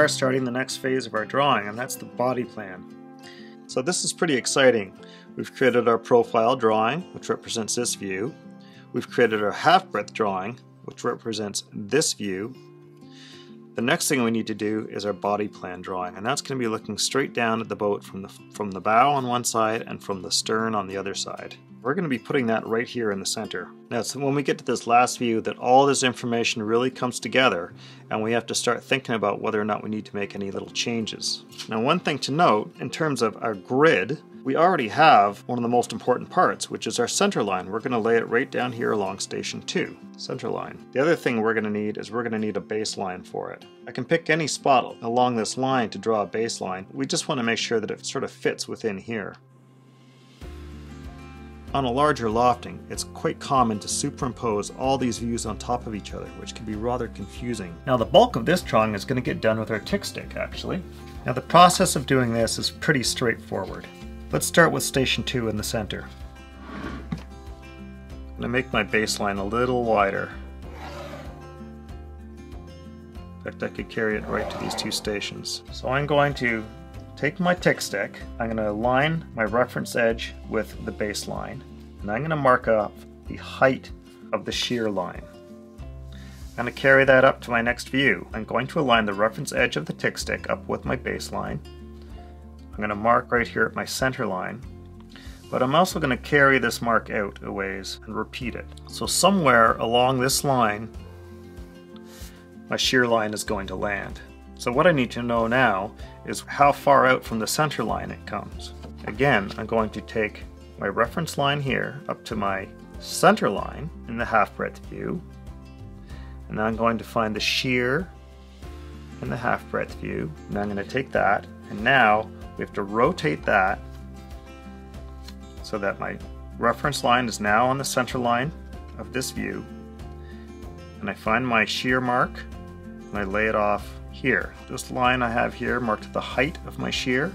are starting the next phase of our drawing, and that's the body plan. So this is pretty exciting. We've created our profile drawing, which represents this view. We've created our half-breadth drawing, which represents this view. The next thing we need to do is our body plan drawing, and that's going to be looking straight down at the boat from the bow on one side and from the stern on the other side. We're going to be putting that right here in the center. Now, so when we get to this last view, that all this information really comes together, and we have to start thinking about whether or not we need to make any little changes. Now, one thing to note, in terms of our grid, we already have one of the most important parts, which is our center line. We're going to lay it right down here along station 2, center line. The other thing we're going to need is we're going to need a baseline for it. I can pick any spot along this line to draw a baseline. We just want to make sure that it sort of fits within here. On a larger lofting, it's quite common to superimpose all these views on top of each other, which can be rather confusing. Now, the bulk of this drawing is going to get done with our tick stick, actually. Now, the process of doing this is pretty straightforward. Let's start with station 2 in the center. I'm going to make my baseline a little wider. In fact, I could carry it right to these 2 stations. So I'm going to take my tick stick, I'm going to align my reference edge with the baseline, and I'm going to mark up the height of the shear line. I'm going to carry that up to my next view. I'm going to align the reference edge of the tick stick up with my baseline. I'm going to mark right here at my center line, but I'm also going to carry this mark out a ways and repeat it. So somewhere along this line, my shear line is going to land. So what I need to know now is how far out from the center line it comes. Again, I'm going to take my reference line here up to my center line in the half-breadth view, and then I'm going to find the shear in the half-breadth view, and I'm going to take that, and now we have to rotate that so that my reference line is now on the center line of this view, and I find my shear mark and I lay it off here. This line I have here marks the height of my shear.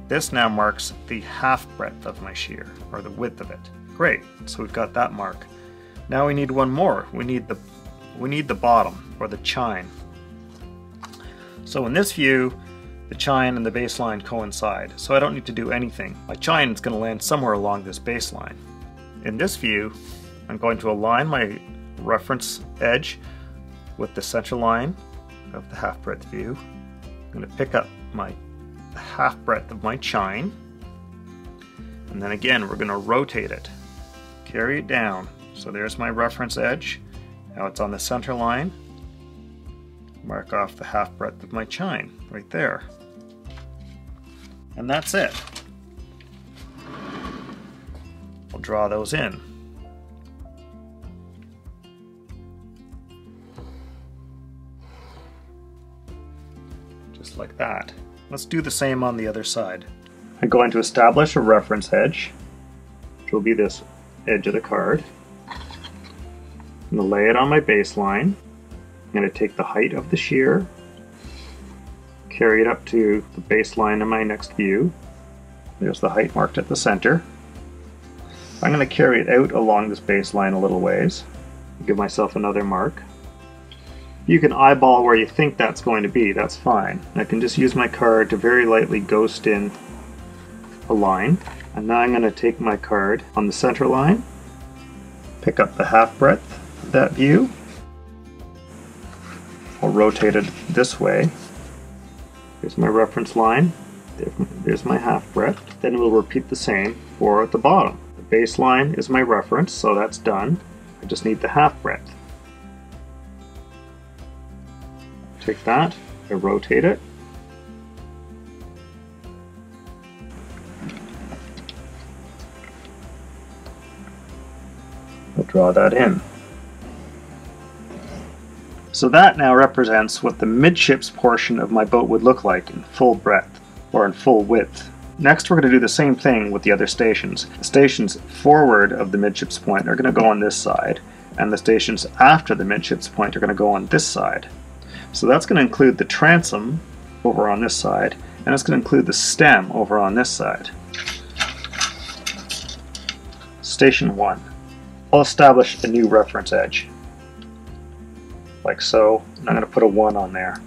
This now marks the half breadth of my shear, or the width of it. Great, so we've got that mark. Now we need one more. We need the bottom, or the chine. So in this view, the chine and the baseline coincide, so I don't need to do anything. My chine is going to land somewhere along this baseline. In this view, I'm going to align my reference edge with the center line of the half-breadth view. I'm going to pick up my half-breadth of my chine, and then again we're going to rotate it, carry it down. So there's my reference edge. Now it's on the center line. Mark off the half-breadth of my chine right there. And that's it. I'll draw those in. Just like that. Let's do the same on the other side. I'm going to establish a reference edge, which will be this edge of the card. I'm going to lay it on my baseline. I'm going to take the height of the shear, carry it up to the baseline in my next view. There's the height marked at the center. I'm going to carry it out along this baseline a little ways. Give myself another mark. You can eyeball where you think that's going to be, that's fine. I can just use my card to very lightly ghost in a line. And now I'm going to take my card on the center line, pick up the half breadth of that view. I'll rotate it this way. Here's my reference line, there's my half breadth. Then we'll repeat the same for at the bottom. The baseline is my reference, so that's done. I just need the half breadth. Take that, I rotate it. I'll draw that in. So that now represents what the midships portion of my boat would look like in full breadth, or in full width. Next we're going to do the same thing with the other stations. The stations forward of the midships point are going to go on this side, and the stations after the midships point are going to go on this side. So that's going to include the transom over on this side, and it's going to include the stem over on this side. Station 1. I'll establish a new reference edge, like so, and I'm going to put a 1 on there.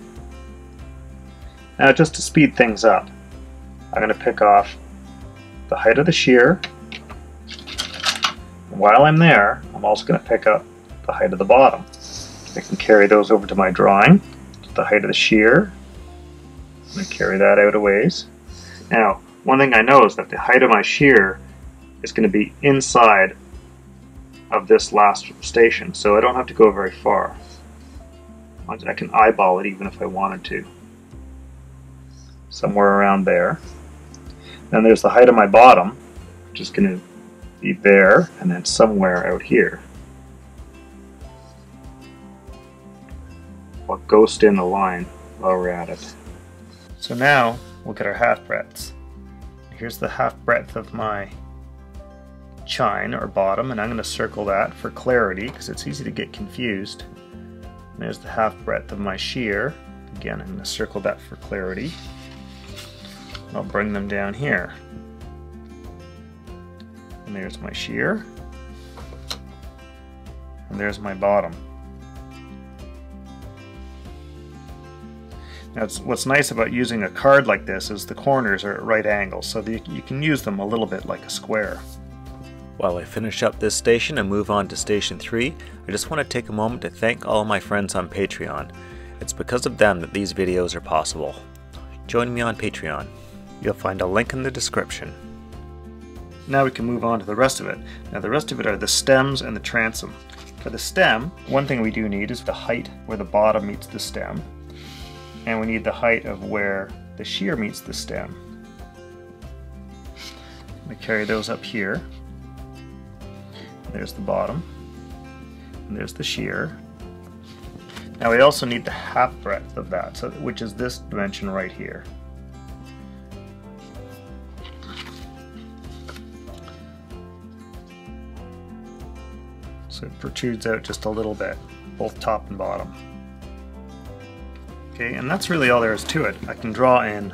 Now just to speed things up, I'm going to pick off the height of the shear. While I'm there, I'm also going to pick up the height of the bottom. I can carry those over to my drawing. The height of the shear. I'm going to carry that out a ways. Now, one thing I know is that the height of my shear is going to be inside of this last station, so I don't have to go very far. I can eyeball it even if I wanted to. Somewhere around there. Then there's the height of my bottom, which is going to be there, and then somewhere out here. I'll ghost in the line while we're at it. So now we'll get our half breadths. Here's the half breadth of my chine or bottom, and I'm going to circle that for clarity because it's easy to get confused. And there's the half breadth of my shear. Again, I'm going to circle that for clarity. I'll bring them down here. And there's my shear. And there's my bottom. Now, what's nice about using a card like this is the corners are at right angles, so that you can use them a little bit like a square. While I finish up this station and move on to station 3, I just want to take a moment to thank all my friends on Patreon. It's because of them that these videos are possible. Join me on Patreon. You'll find a link in the description. Now we can move on to the rest of it. Now the rest of it are the stems and the transom. For the stem, one thing we do need is the height where the bottom meets the stem. And we need the height of where the shear meets the stem. I'm going to carry those up here. There's the bottom. And there's the shear. Now we also need the half breadth of that, which is this dimension right here. So it protrudes out just a little bit, both top and bottom. Okay, and that's really all there is to it. I can draw in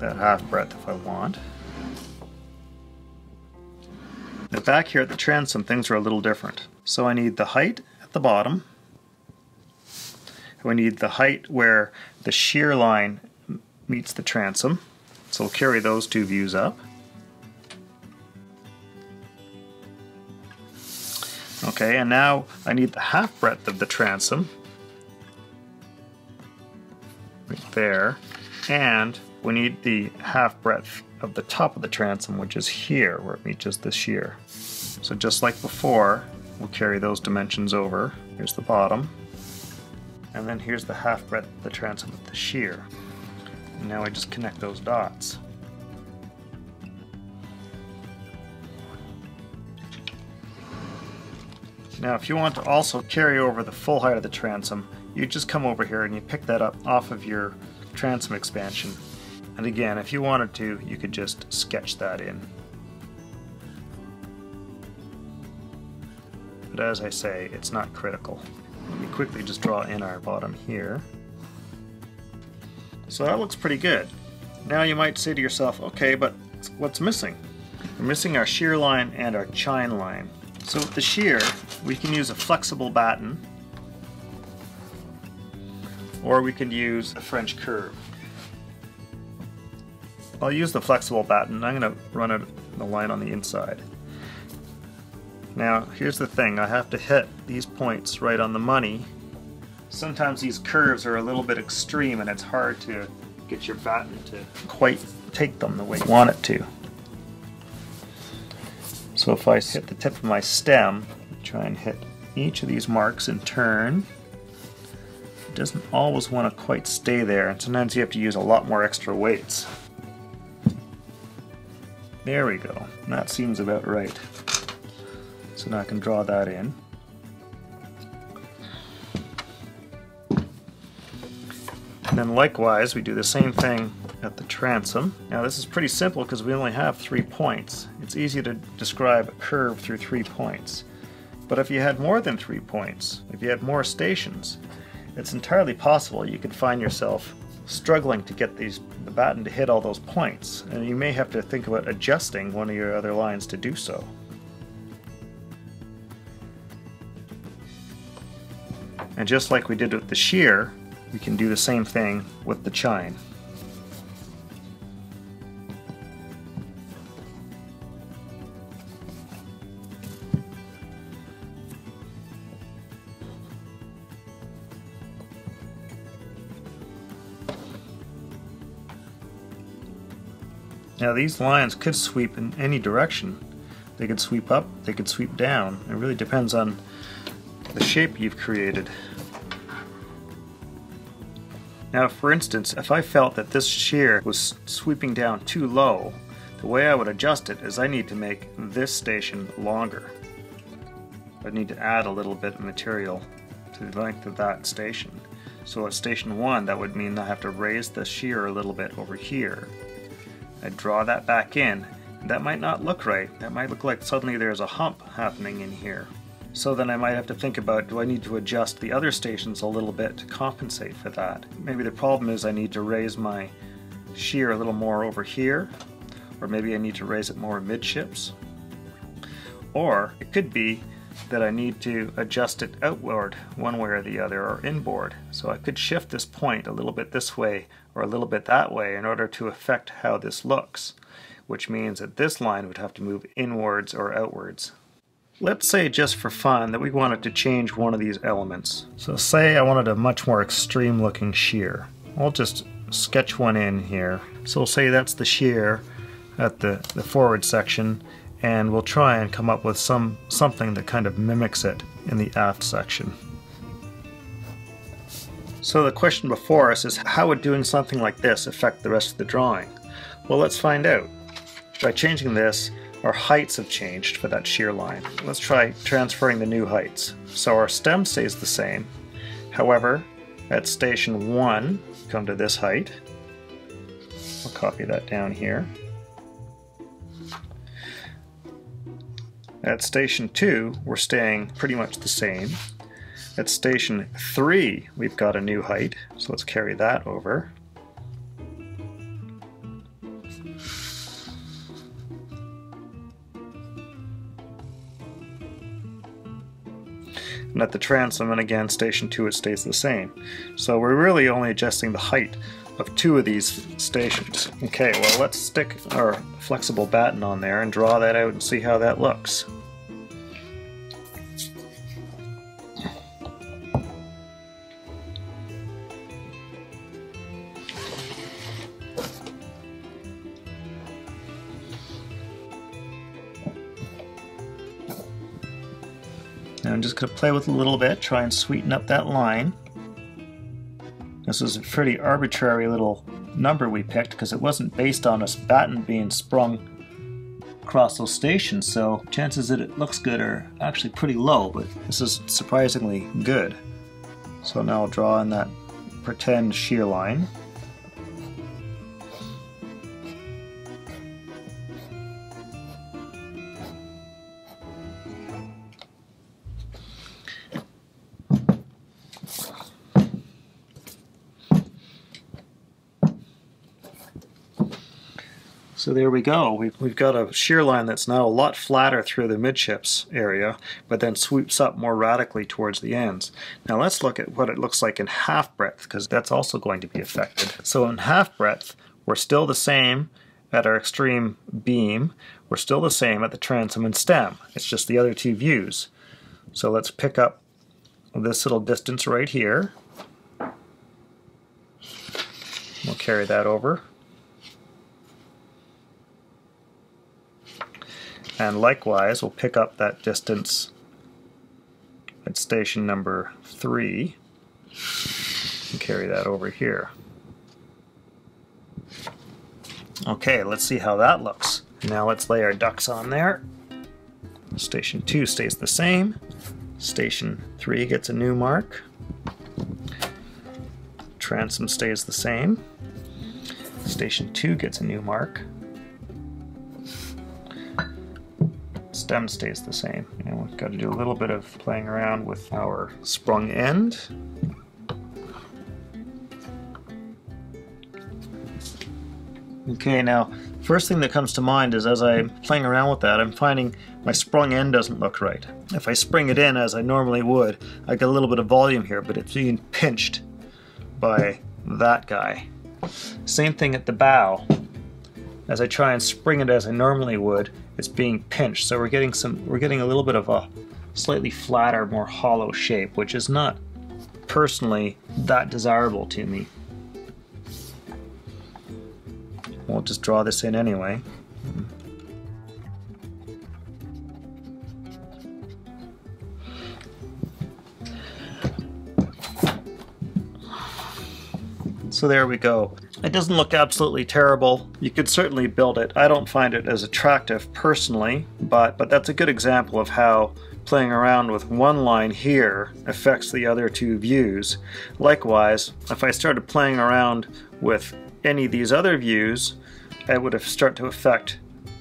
that half breadth if I want. Now back here at the transom, things are a little different. So I need the height at the bottom. We need the height where the shear line meets the transom. So we'll carry those two views up. Okay, and now I need the half breadth of the transom. Right there. And we need the half breadth of the top of the transom, which is here where it meets the shear. So just like before, we'll carry those dimensions over. Here's the bottom. And then here's the half breadth of the transom with the shear. And now I just connect those dots. Now if you want to also carry over the full height of the transom, you just come over here and you pick that up off of your transom expansion. And again, if you wanted to, you could just sketch that in. But as I say, it's not critical. Let me quickly just draw in our bottom here. So that looks pretty good. Now you might say to yourself, okay, but what's missing? We're missing our shear line and our chine line. So with the shear, we can use a flexible batten, or we can use a French curve. I'll use the flexible batten. I'm going to run it the line on the inside. Now here's the thing, I have to hit these points right on the money. Sometimes these curves are a little bit extreme and it's hard to get your batten to quite take them the way you want it to. So if I hit the tip of my stem, try and hit each of these marks in turn, it doesn't always want to quite stay there, and sometimes you have to use a lot more extra weights. There we go, that seems about right. So now I can draw that in. And then likewise, we do the same thing at the transom. Now this is pretty simple because we only have 3 points. It's easy to describe a curve through 3 points. But if you had more than 3 points, if you had more stations, it's entirely possible you could find yourself struggling to get the batten to hit all those points. And you may have to think about adjusting one of your other lines to do so. And just like we did with the shear, we can do the same thing with the chine. Now these lines could sweep in any direction. They could sweep up, they could sweep down. It really depends on the shape you've created. Now for instance, if I felt that this shear was sweeping down too low, the way I would adjust it is I need to make this station longer. I need to add a little bit of material to the length of that station. So at station 1, that would mean I have to raise the shear a little bit over here. I draw that back in, and that might not look right. That might look like suddenly there's a hump happening in here. So then I might have to think about, do I need to adjust the other stations a little bit to compensate for that? Maybe the problem is I need to raise my shear a little more over here, or maybe I need to raise it more midships. Or it could be that I need to adjust it outward one way or the other, or inboard. So I could shift this point a little bit this way or a little bit that way in order to affect how this looks, which means that this line would have to move inwards or outwards. Let's say, just for fun, that we wanted to change one of these elements. So say I wanted a much more extreme looking shear. I'll just sketch one in here. So we'll say that's the shear at the forward section, and we'll try and come up with something that kind of mimics it in the aft section. So the question before us is, how would doing something like this affect the rest of the drawing? Well, let's find out. By changing this, our heights have changed for that shear line. Let's try transferring the new heights. So our stem stays the same. However, at station 1, come to this height. I'll copy that down here. At station 2, we're staying pretty much the same. At station 3, we've got a new height, so let's carry that over. And at the transom, and again, station 2, it stays the same. So we're really only adjusting the height of 2 of these stations. Okay, well, let's stick our flexible batten on there and draw that out and see how that looks. Now I'm just going to play with it a little bit, try and sweeten up that line. This is a pretty arbitrary little number we picked because it wasn't based on a batten being sprung across those stations, so chances that it looks good are actually pretty low, but this is surprisingly good. So now I'll draw in that pretend shear line. So there we go. We've got a shear line that's now a lot flatter through the midships area, but then sweeps up more radically towards the ends. Now let's look at what it looks like in half breadth, because that's also going to be affected. So in half breadth, we're still the same at our extreme beam. We're still the same at the transom and stem. It's just the other 2 views. So let's pick up this little distance right here. We'll carry that over. And likewise, we'll pick up that distance at station number 3 and carry that over here. Okay, let's see how that looks. Now let's lay our ducks on there. Station 2 stays the same. Station 3 gets a new mark. Transom stays the same. Station 2 gets a new mark. Stem stays the same, and we've got to do a little bit of playing around with our sprung end. Okay, now first thing that comes to mind is as I'm playing around with that, I'm finding my sprung end doesn't look right. If I spring it in as I normally would, I get a little bit of volume here, but it's being pinched by that guy. Same thing at the bow. As I try and spring it as I normally would, it's being pinched, so we're getting a little bit of a slightly flatter, more hollow shape, which is not personally that desirable to me. we'll just draw this in anyway. So there we go. It doesn't look absolutely terrible. You could certainly build it. I don't find it as attractive personally, but that's a good example of how playing around with one line here affects the other two views. Likewise, if I started playing around with any of these other views, it would have start to affect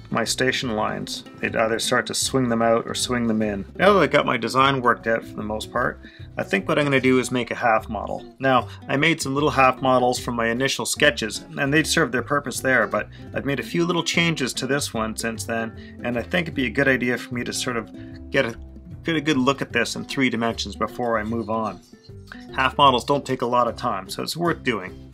my station lines. They'd either start to swing them out or swing them in. Now that I got my design worked out for the most part, I think what I'm going to do is make a half model. Now, I made some little half models from my initial sketches, and they'd served their purpose there, but I've made a few little changes to this one since then, and I think it'd be a good idea for me to sort of get a good look at this in 3 dimensions before I move on. Half models don't take a lot of time, so it's worth doing.